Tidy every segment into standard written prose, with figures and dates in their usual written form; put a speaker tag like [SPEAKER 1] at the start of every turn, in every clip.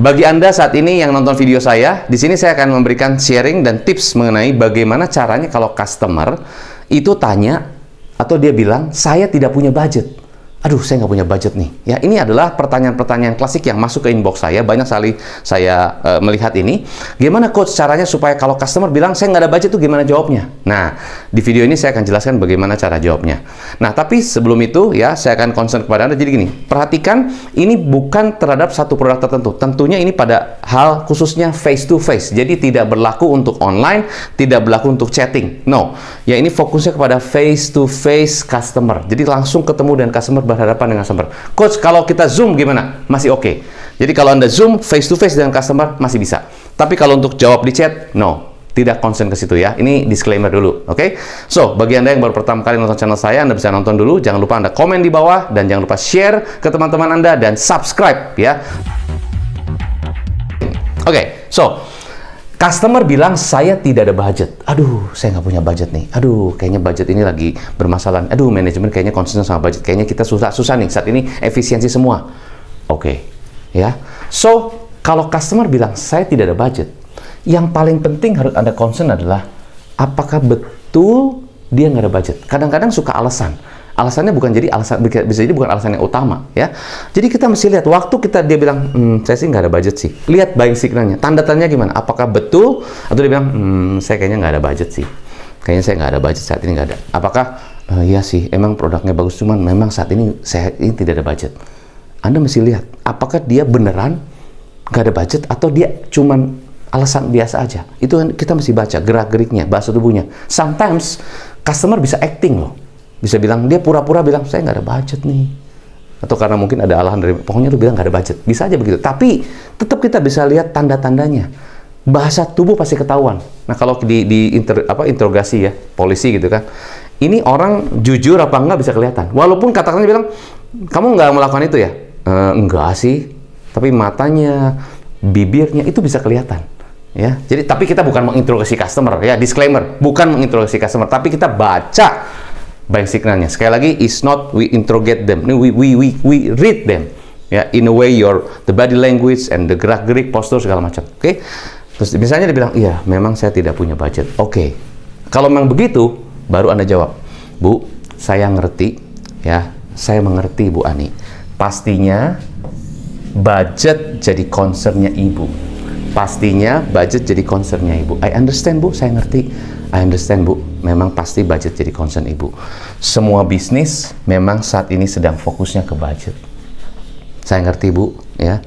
[SPEAKER 1] bagi Anda saat ini yang nonton video saya, di sini saya akan memberikan sharing dan tips mengenai bagaimana caranya kalau customer itu tanya atau dia bilang, saya tidak punya budget. Aduh, saya nggak punya budget nih. Ya, ini adalah pertanyaan-pertanyaan klasik yang masuk ke inbox saya. Banyak sekali saya melihat ini. Gimana coach caranya supaya kalau customer bilang saya nggak ada budget itu gimana jawabnya? Nah, di video ini saya akan jelaskan bagaimana cara jawabnya. Nah, tapi sebelum itu ya saya akan concern kepada Anda. Jadi gini, perhatikan ini bukan terhadap satu produk tertentu. Tentunya ini pada hal khususnya face to face. Jadi tidak berlaku untuk online, tidak berlaku untuk chatting. No, ya ini fokusnya kepada face to face customer. Jadi langsung ketemu dengan customer, berhadapan dengan customer. Coach, kalau kita Zoom gimana? Masih oke. Jadi kalau Anda Zoom face to face dengan customer masih bisa. Tapi kalau untuk jawab di chat, no. Tidak concern ke situ ya. Ini disclaimer dulu, oke? So, bagi Anda yang baru pertama kali nonton channel saya, Anda bisa nonton dulu. Jangan lupa Anda komen di bawah dan jangan lupa share ke teman-teman Anda dan subscribe ya. Oke, so customer bilang saya tidak ada budget. Aduh, saya nggak punya budget nih. Aduh, kayaknya budget ini lagi bermasalah. Aduh, manajemen kayaknya concern sama budget. Kayaknya kita susah nih saat ini efisiensi semua. Oke, ya. So, kalau customer bilang saya tidak ada budget, yang paling penting harus Anda concern adalah apakah betul dia nggak ada budget. Kadang-kadang suka alasan. Alasannya bukan jadi alasan, bisa jadi bukan alasan yang utama ya. Jadi kita mesti lihat waktu dia bilang saya sih nggak ada budget sih. Lihat buying signalnya, tanda tanya gimana? Apakah betul atau dia bilang saya kayaknya nggak ada budget sih. Kayaknya saya nggak ada budget saat ini, nggak ada. Apakah iya sih emang produknya bagus cuman memang saat ini saya ini tidak ada budget. Anda mesti lihat apakah dia beneran nggak ada budget atau dia cuman alasan biasa aja. Itu kita mesti baca gerak-geriknya, bahasa tubuhnya. Sometimes customer bisa acting loh. Bisa bilang, dia pura-pura bilang, saya nggak ada budget nih. Atau karena mungkin ada alasan dari, pokoknya lu bilang nggak ada budget. Bisa aja begitu. Tapi, tetap kita bisa lihat tanda-tandanya. Bahasa tubuh pasti ketahuan. Nah, kalau interogasi ya, polisi gitu kan. Ini orang jujur apa enggak bisa kelihatan. Walaupun kata-katanya bilang, kamu nggak melakukan itu ya? Enggak sih. Tapi matanya, bibirnya, itu bisa kelihatan. Ya, jadi tapi kita bukan menginterogasi customer ya, disclaimer, bukan menginterogasi customer, tapi kita baca buying signalnya. Sekali lagi, is not we interrogate them, we read them ya, in a way the body language and the gerak-gerik, postur segala macam. Oke. Terus misalnya dia bilang, iya memang saya tidak punya budget. Oke. Kalau memang begitu, baru Anda jawab, Bu, saya ngerti ya, saya mengerti Bu Ani. Pastinya budget jadi concernnya Ibu. Pastinya budget jadi concernnya Ibu. I understand Bu, saya ngerti. I understand Bu, memang pasti budget jadi concern Ibu. Semua bisnis memang saat ini sedang fokusnya ke budget. Saya ngerti Bu, ya.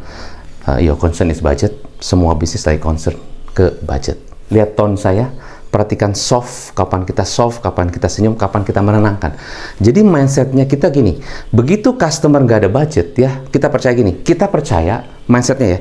[SPEAKER 1] Your concern is budget. Semua bisnis lagi concern ke budget. Lihat tone saya, perhatikan soft, kapan kita senyum, kapan kita menenangkan. Jadi mindsetnya kita gini, begitu customer nggak ada budget ya, kita percaya gini, kita percaya mindsetnya ya,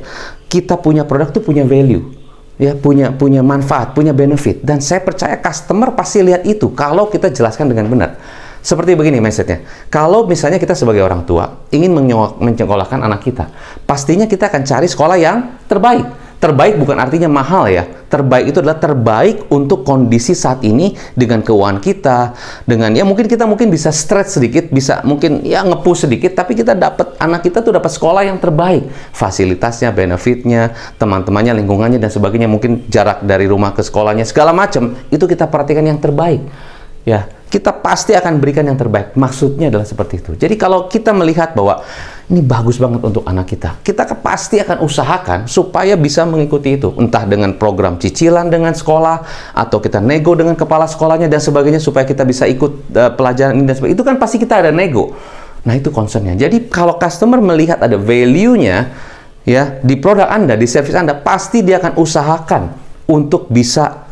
[SPEAKER 1] kita punya produk tuh punya value. Ya, punya manfaat, punya benefit, dan saya percaya customer pasti lihat itu kalau kita jelaskan dengan benar. Seperti begini mindsetnya, kalau misalnya kita sebagai orang tua ingin menyekolahkan anak kita, pastinya kita akan cari sekolah yang terbaik. Terbaik bukan artinya mahal ya, terbaik itu adalah terbaik untuk kondisi saat ini dengan keuangan kita, dengan ya mungkin kita bisa stretch sedikit, bisa mungkin ya nge-push sedikit, tapi kita dapat, anak kita tuh dapat sekolah yang terbaik, fasilitasnya, benefitnya, teman-temannya, lingkungannya dan sebagainya, mungkin jarak dari rumah ke sekolahnya segala macam, itu kita perhatikan yang terbaik. Ya, kita pasti akan berikan yang terbaik. Maksudnya adalah seperti itu. Jadi kalau kita melihat bahwa ini bagus banget untuk anak kita, kita pasti akan usahakan supaya bisa mengikuti itu. Entah dengan program cicilan dengan sekolah, atau kita nego dengan kepala sekolahnya dan sebagainya supaya kita bisa ikut pelajaran ini dan sebagainya. Itu kan pasti kita ada nego. Nah, itu concernnya. Jadi kalau customer melihat ada value-nya ya di produk Anda, di service Anda, pasti dia akan usahakan untuk bisa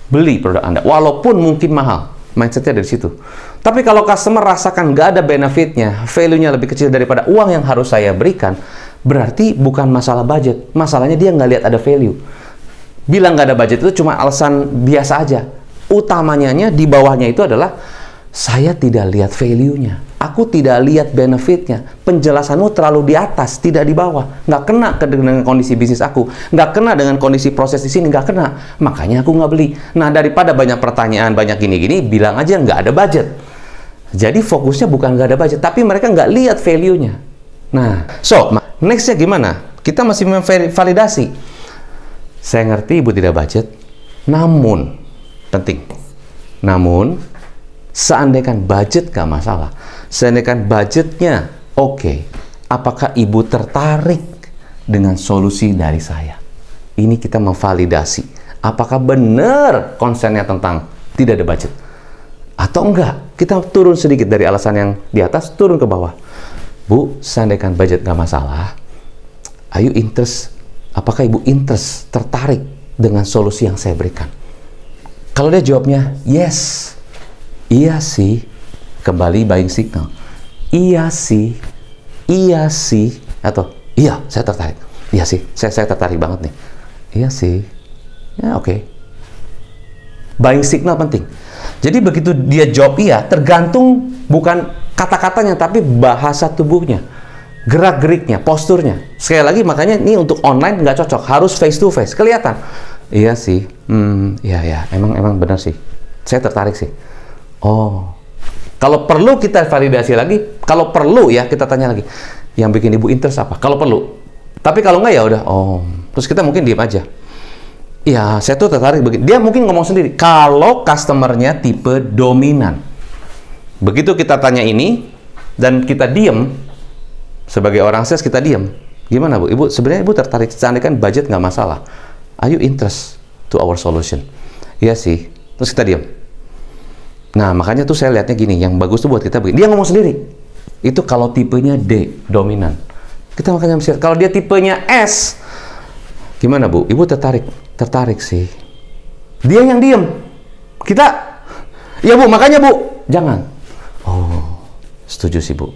[SPEAKER 1] beli produk Anda, walaupun mungkin mahal. Mindsetnya dari situ. Tapi kalau customer rasakan nggak ada benefitnya, value-nya lebih kecil daripada uang yang harus saya berikan, berarti bukan masalah budget. Masalahnya dia nggak lihat ada value. Bilang nggak ada budget itu cuma alasan biasa aja. Utamanya di bawahnya itu adalah saya tidak lihat value-nya. Aku tidak lihat benefitnya. Penjelasanmu terlalu di atas, tidak di bawah. Nggak kena dengan kondisi bisnis aku. Nggak kena dengan kondisi proses di sini. Nggak kena. Makanya aku nggak beli. Nah, daripada banyak pertanyaan, banyak gini-gini, bilang aja nggak ada budget. Jadi fokusnya bukan nggak ada budget, tapi mereka nggak lihat value-nya. Nah, so, next-nya gimana? Kita masih validasi. Saya ngerti ibu tidak budget, namun, penting. Namun, seandainya budget gak masalah. Seandainya budgetnya oke, apakah ibu tertarik dengan solusi dari saya? Ini kita memvalidasi. Apakah benar konsennya tentang tidak ada budget? Atau enggak? Kita turun sedikit dari alasan yang di atas, turun ke bawah. Bu, seandainya budget gak masalah, are you interest? Apakah ibu interest, tertarik dengan solusi yang saya berikan? Kalau dia jawabnya, yes, iya sih, kembali buying signal. Iya sih, atau iya, saya tertarik. Iya sih, saya tertarik banget nih. Iya sih, ya oke. Buying signal penting. Jadi begitu dia jawab iya, tergantung bukan kata-katanya, tapi bahasa tubuhnya. Gerak-geriknya, posturnya. Sekali lagi, makanya ini untuk online nggak cocok, harus face to face, kelihatan. Iya sih, iya, emang benar sih. Saya tertarik sih. Oh, kalau perlu kita validasi lagi, kalau perlu ya kita tanya lagi, yang bikin ibu interest apa? Kalau perlu. Tapi kalau nggak ya udah, terus kita mungkin diem aja. Iya, saya tuh tertarik. Dia mungkin ngomong sendiri. Kalau customernya tipe dominan, begitu kita tanya ini dan kita diem. Sebagai orang sales kita diam. Gimana Bu? Ibu sebenarnya ibu tertarik, seandainya kan budget nggak masalah. Are you interest to our solution? Iya sih. Terus kita diam. Nah makanya tuh saya lihatnya gini, yang bagus tuh buat kita begini. Dia ngomong sendiri. Itu kalau tipenya D, dominan. Kita makanya mesti, kalau dia tipenya S, gimana Bu? Ibu tertarik? Tertarik sih. Dia yang diam. Kita, ya Bu, makanya Bu, jangan. Oh, setuju sih Bu.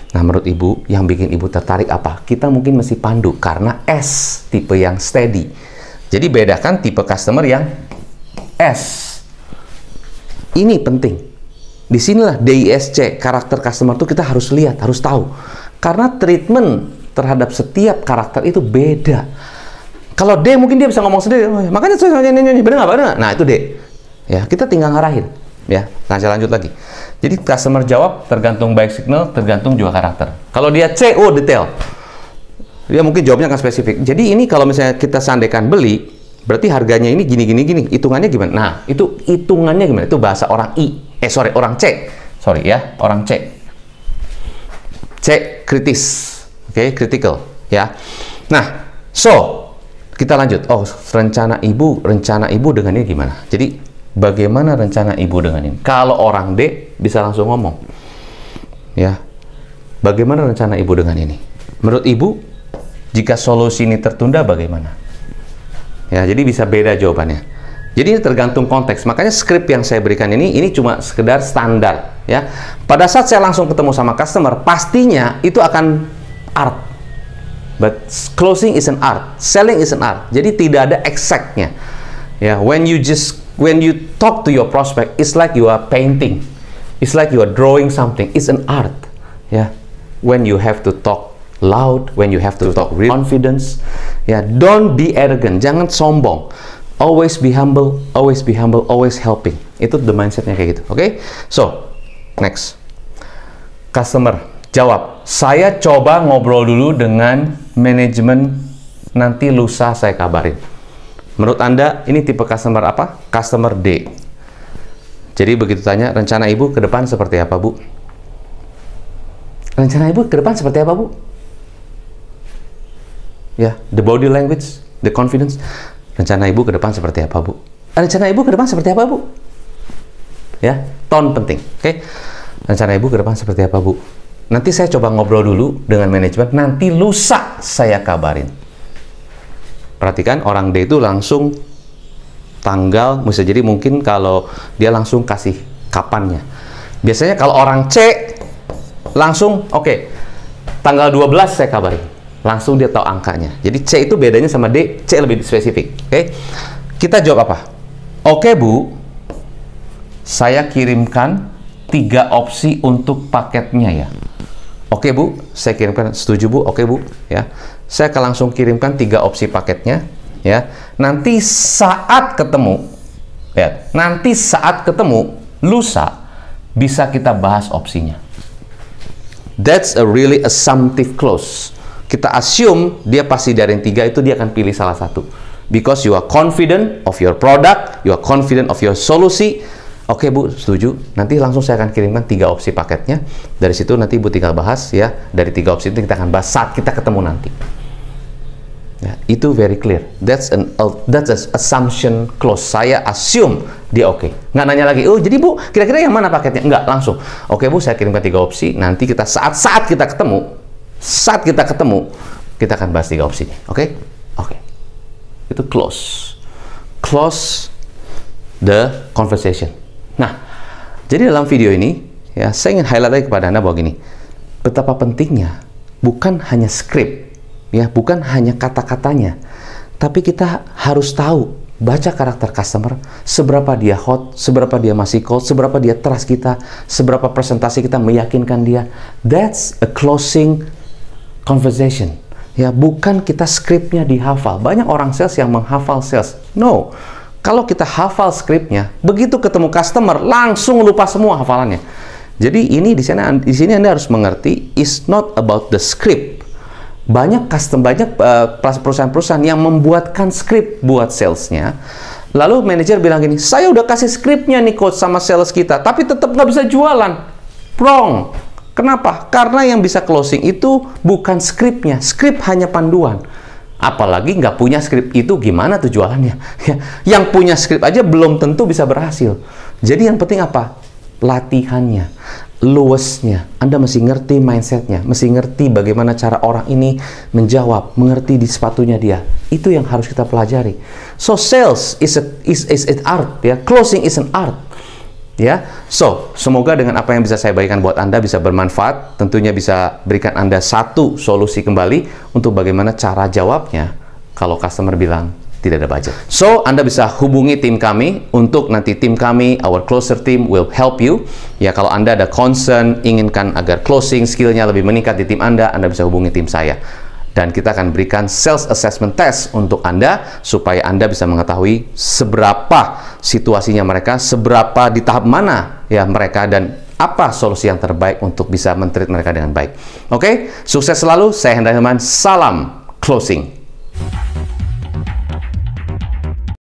[SPEAKER 1] Nah, menurut ibu, yang bikin ibu tertarik apa? Kita mungkin mesti pandu, karena S, tipe yang steady. Jadi, bedakan tipe customer yang S. Ini penting. Disinilah DISC, karakter customer itu kita harus lihat, harus tahu. Karena treatment terhadap setiap karakter itu beda. Kalau D, mungkin dia bisa ngomong sendiri. Oh, makanya saya bener nggak? Nah, itu D. Ya, kita tinggal ngarahin. Ya, nah saya lanjut lagi. Jadi customer jawab tergantung buying signal, tergantung juga karakter. Kalau dia C, detail. Dia mungkin jawabnya akan spesifik. Jadi ini kalau misalnya kita sandekan beli, berarti harganya ini gini. Hitungannya gimana? Nah, itu hitungannya gimana? Itu bahasa orang orang C. Sorry ya, orang C. C kritis. Oke, critical ya. Nah, kita lanjut. Rencana ibu dengan ini gimana? Jadi bagaimana rencana ibu dengan ini? Kalau orang D bisa langsung ngomong. Ya. Bagaimana rencana ibu dengan ini? Menurut ibu, jika solusi ini tertunda bagaimana? Ya, jadi bisa beda jawabannya. Jadi ini tergantung konteks. Makanya skrip yang saya berikan ini cuma sekedar standar, ya. Pada saat saya langsung ketemu sama customer, pastinya itu akan art. But closing is an art, selling is an art. Jadi tidak ada exactnya. Ya, when you talk to your prospect, it's like you are painting. It's like you are drawing something. It's an art. Yeah. When you have to talk loud, when you have to talk with confidence. Yeah. Don't be arrogant. Jangan sombong. Always be humble. Always be humble. Always helping. Itu the mindsetnya kayak gitu. Oke? So, next. Customer jawab. Saya coba ngobrol dulu dengan manajemen. Nanti lusa saya kabarin. Menurut Anda, ini tipe customer apa? Customer D. Jadi begitu tanya, rencana ibu ke depan seperti apa, Bu? Rencana ibu ke depan seperti apa, Bu? Ya, the body language, the confidence. Rencana ibu ke depan seperti apa, Bu? Rencana ibu ke depan seperti apa, Bu? Ya, tone penting, oke? Rencana ibu ke depan seperti apa, Bu? Nanti saya coba ngobrol dulu dengan manajemen, nanti lusa saya kabarin. Perhatikan, orang D itu langsung tanggal, bisa jadi mungkin kalau dia langsung kasih kapannya. Biasanya kalau orang C langsung, oke, tanggal 12 saya kabarin. Langsung dia tahu angkanya. Jadi C itu bedanya sama D, C lebih spesifik. Oke, kita jawab apa? Oke, Bu, saya kirimkan 3 opsi untuk paketnya ya. Oke, Bu, saya kirimkan. Setuju, Bu? Oke, Bu, ya. Saya akan langsung kirimkan 3 opsi paketnya, ya. Nanti saat ketemu, ya, lusa bisa kita bahas opsinya. That's a really assumptive close. Kita assume dia pasti dari yang 3 itu dia akan pilih salah satu. Because you are confident of your product, you are confident of your solusi. Oke Bu, setuju. Nanti langsung saya akan kirimkan 3 opsi paketnya. Dari situ nanti Ibu tinggal bahas ya. Dari 3 opsi itu kita akan bahas saat kita ketemu nanti. Ya, itu very clear. That's an assumption clause. Saya assume dia oke. Nggak nanya lagi, oh jadi Bu, kira-kira yang mana paketnya? Nggak, langsung. Oke Bu, saya kirimkan 3 opsi. Nanti kita saat kita ketemu, kita akan bahas 3 opsi. Oke? Oke. Itu close the conversation. Nah, jadi dalam video ini, ya saya ingin highlight lagi kepada Anda bahwa gini, betapa pentingnya bukan hanya skrip, ya, bukan hanya kata-katanya, tapi kita harus tahu, baca karakter customer, seberapa dia hot, seberapa dia masih cold, seberapa dia trust kita, seberapa presentasi kita meyakinkan dia. That's a closing conversation. Ya, bukan kita skripnya dihafal. Banyak orang sales yang menghafal sales. No. Kalau kita hafal skripnya, begitu ketemu customer, langsung lupa semua hafalannya. Jadi ini di sini Anda harus mengerti, it's not about the script. Banyak perusahaan-perusahaan yang membuatkan skrip buat salesnya. Lalu manajer bilang gini, saya udah kasih skripnya nih coach sama sales kita, tapi tetap nggak bisa jualan. Wrong. Kenapa? Karena yang bisa closing itu bukan skripnya. Skrip hanya panduan. Apalagi nggak punya skrip itu gimana tuh jualannya? Yang punya skrip aja belum tentu bisa berhasil. Jadi yang penting apa? Latihannya, luwesnya. Anda mesti ngerti mindsetnya, mesti ngerti bagaimana cara orang ini menjawab, mengerti di sepatunya dia. Itu yang harus kita pelajari. So sales is an art, ya. Closing is an art. Ya, so semoga dengan apa yang bisa saya bagikan buat Anda bisa bermanfaat, tentunya bisa berikan Anda satu solusi kembali untuk bagaimana cara jawabnya kalau customer bilang tidak ada budget. So, Anda bisa hubungi tim kami untuk nanti tim kami, our closer team will help you. Ya, kalau Anda ada concern, inginkan agar closing skillnya lebih meningkat di tim Anda bisa hubungi tim saya. Dan kita akan berikan sales assessment test untuk Anda, supaya Anda bisa mengetahui seberapa situasinya mereka, seberapa di tahap mana ya mereka, dan apa solusi yang terbaik untuk bisa men-treat mereka dengan baik. Oke, sukses selalu. Saya Hendra Hilman, salam closing.